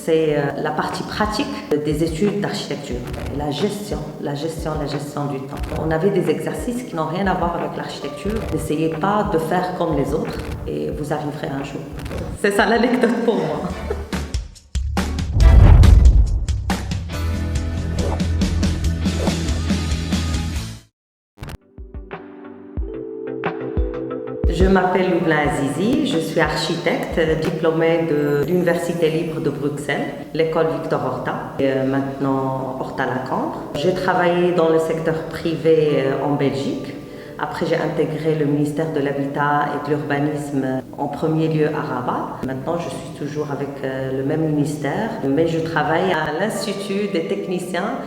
c'est la partie pratique des études d'architecture. La gestion du temps. On avait des exercices qui n'ont rien à voir avec l'architecture. N'essayez pas de faire comme les autres et vous arriverez un jour. C'est ça l'anecdote pour moi. Je m'appelle Loubna Azizi, je suis architecte diplômée de l'Université libre de Bruxelles, l'école Victor Horta, et maintenant Horta-Lacambre. J'ai travaillé dans le secteur privé en Belgique. Après, j'ai intégré le ministère de l'Habitat et de l'Urbanisme en premier lieu à Rabat. Maintenant, je suis toujours avec le même ministère, mais je travaille à l'Institut des techniciens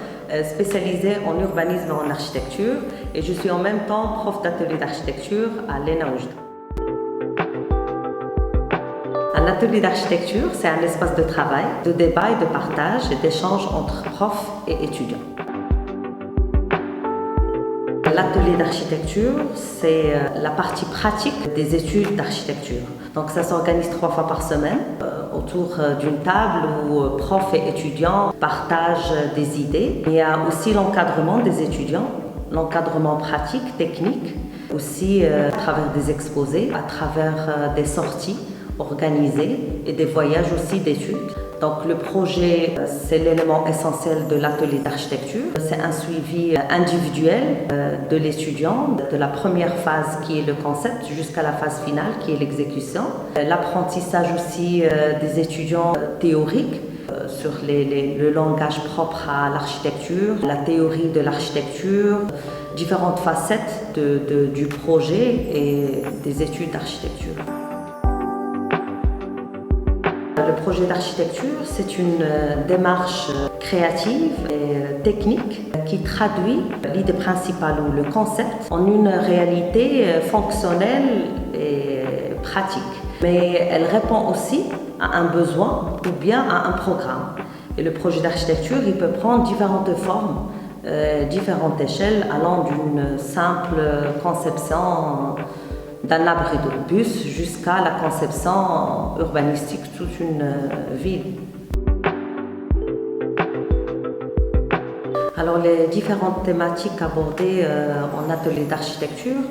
spécialisés en urbanisme et en architecture, et je suis en même temps prof d'atelier d'architecture à l'ENA Oujda. Un atelier d'architecture, c'est un espace de travail, de débat et de partage et d'échange entre profs et étudiants. L'atelier d'architecture, c'est la partie pratique des études d'architecture. Donc ça s'organise 3 fois par semaine autour d'une table où profs et étudiants partagent des idées. Il y a aussi l'encadrement des étudiants, l'encadrement pratique, technique, aussi à travers des exposés, à travers des sorties organisées et des voyages aussi d'études. Donc le projet, c'est l'élément essentiel de l'atelier d'architecture. C'est un suivi individuel de l'étudiant, de la première phase qui est le concept jusqu'à la phase finale qui est l'exécution. L'apprentissage aussi des étudiants théoriques sur le langage propre à l'architecture, la théorie de l'architecture, différentes facettes du projet et des études d'architecture. Le projet d'architecture, c'est une démarche créative et technique qui traduit l'idée principale ou le concept en une réalité fonctionnelle et pratique. Mais elle répond aussi à un besoin ou bien à un programme. Et le projet d'architecture, il peut prendre différentes formes, différentes échelles, allant d'une simple conception d'un abri de bus jusqu'à la conception urbanistique de toute une ville. Alors les différentes thématiques abordées en atelier d'architecture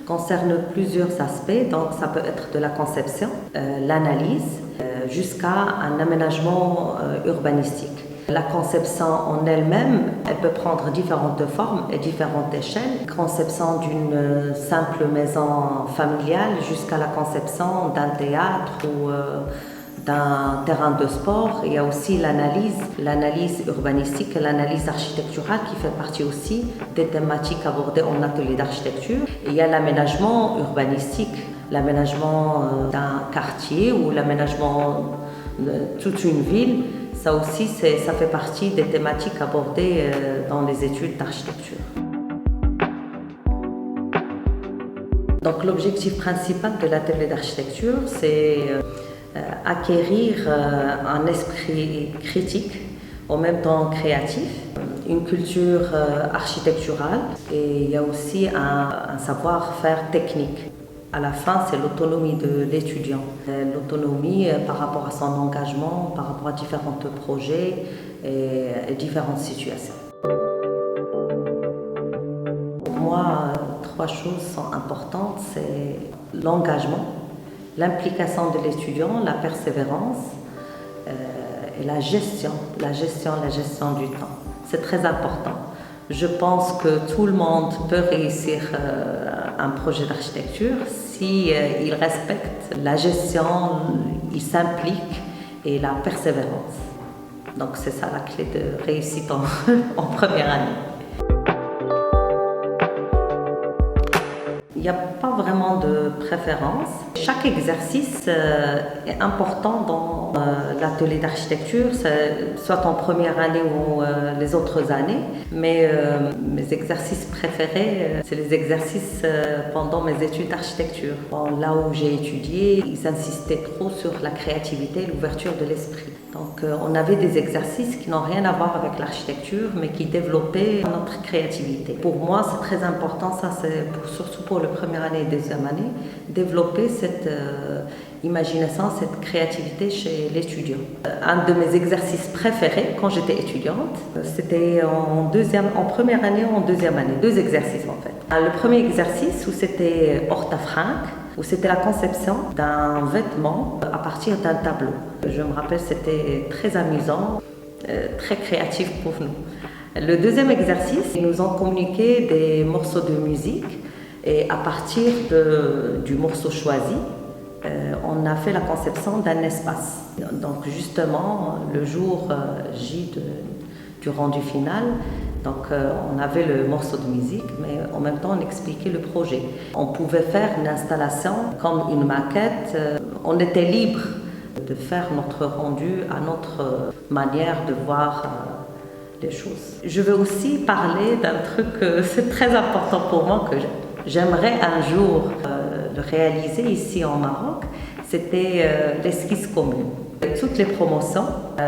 concernent plusieurs aspects, donc ça peut être de la conception, l'analyse, jusqu'à un aménagement urbanistique. La conception en elle-même, elle peut prendre différentes formes et différentes échelles. Conception d'une simple maison familiale jusqu'à la conception d'un théâtre ou d'un terrain de sport. Il y a aussi l'analyse urbanistique et l'analyse architecturale qui fait partie aussi des thématiques abordées en atelier d'architecture. Et il y a l'aménagement urbanistique, l'aménagement d'un quartier ou l'aménagement de toute une ville. Ça aussi, ça fait partie des thématiques abordées dans les études d'architecture. Donc l'objectif principal de l'atelier d'architecture, c'est acquérir un esprit critique, en même temps créatif, une culture architecturale, et il y a aussi un savoir-faire technique. À la fin, c'est l'autonomie de l'étudiant. L'autonomie par rapport à son engagement, par rapport à différents projets et différentes situations. Pour moi, 3 choses sont importantes, c'est l'engagement, l'implication de l'étudiant, la persévérance et la gestion du temps. C'est très important. Je pense que tout le monde peut réussir un projet d'architecture si il respecte la gestion, il s'implique et la persévérance. Donc c'est ça la clé de réussite en première année. Il n'y a pas vraiment de préférence. Chaque exercice est important dans l'atelier d'architecture, soit en première année ou les autres années. Mais mes exercices préférés, c'est les exercices pendant mes études d'architecture. Là où j'ai étudié, ils insistaient trop sur la créativité et l'ouverture de l'esprit. Donc on avait des exercices qui n'ont rien à voir avec l'architecture, mais qui développaient notre créativité. Pour moi, c'est très important, ça c'est surtout pour le premier année et deuxième année, développer cette imagination, cette créativité chez l'étudiant. Un de mes exercices préférés quand j'étais étudiante, c'était en première année ou en deuxième année, deux exercices en fait. Le premier exercice où c'était Hortafranc, où c'était la conception d'un vêtement à partir d'un tableau. Je me rappelle, c'était très amusant, très créatif pour nous. Le deuxième exercice, ils nous ont communiqué des morceaux de musique et à partir du morceau choisi, on a fait la conception d'un espace. Donc justement, le jour J du rendu final, donc on avait le morceau de musique, mais en même temps on expliquait le projet. On pouvait faire une installation comme une maquette. On était libre de faire notre rendu à notre manière de voir les choses. Je veux aussi parler d'un truc, c'est très important pour moi, que j'aimerais un jour le réaliser ici en Maroc. C'était l'esquisse commune. Toutes les promotions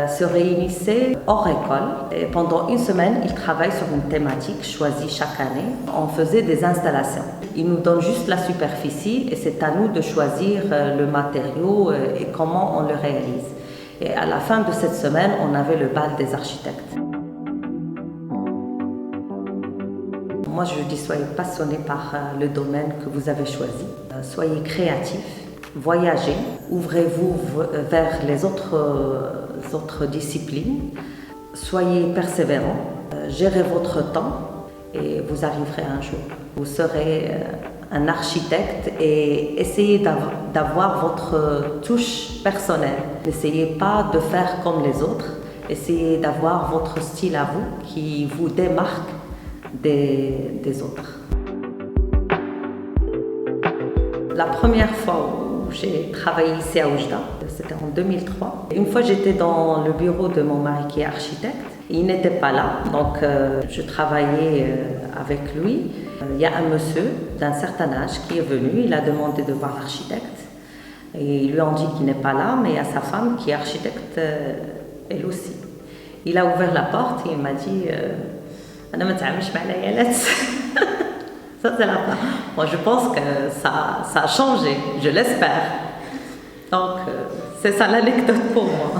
se réunissaient hors école et pendant une semaine, ils travaillent sur une thématique choisie chaque année. On faisait des installations. Ils nous donnent juste la superficie et c'est à nous de choisir le matériau et comment on le réalise. Et à la fin de cette semaine, on avait le bal des architectes. Moi, je dis, soyez passionnés par le domaine que vous avez choisi. Soyez créatifs. Voyagez, ouvrez-vous vers les autres disciplines, soyez persévérants, gérez votre temps et vous arriverez un jour. Vous serez un architecte et essayez d'avoir votre touche personnelle. N'essayez pas de faire comme les autres, essayez d'avoir votre style à vous qui vous démarque des autres. La première fois où j'ai travaillé ici à Oujda, c'était en 2003. Une fois, j'étais dans le bureau de mon mari qui est architecte. Il n'était pas là, donc je travaillais avec lui. Il y a un monsieur d'un certain âge qui est venu, il a demandé de voir l'architecte. Et ils lui ont dit qu'il n'est pas là, mais il y a sa femme qui est architecte, elle aussi. Il a ouvert la porte et il m'a dit « Ana ma ta'amilch ma layalats ». Ça, c'est la fin. Moi, je pense que ça a changé, je l'espère. Donc, c'est ça l'anecdote pour moi.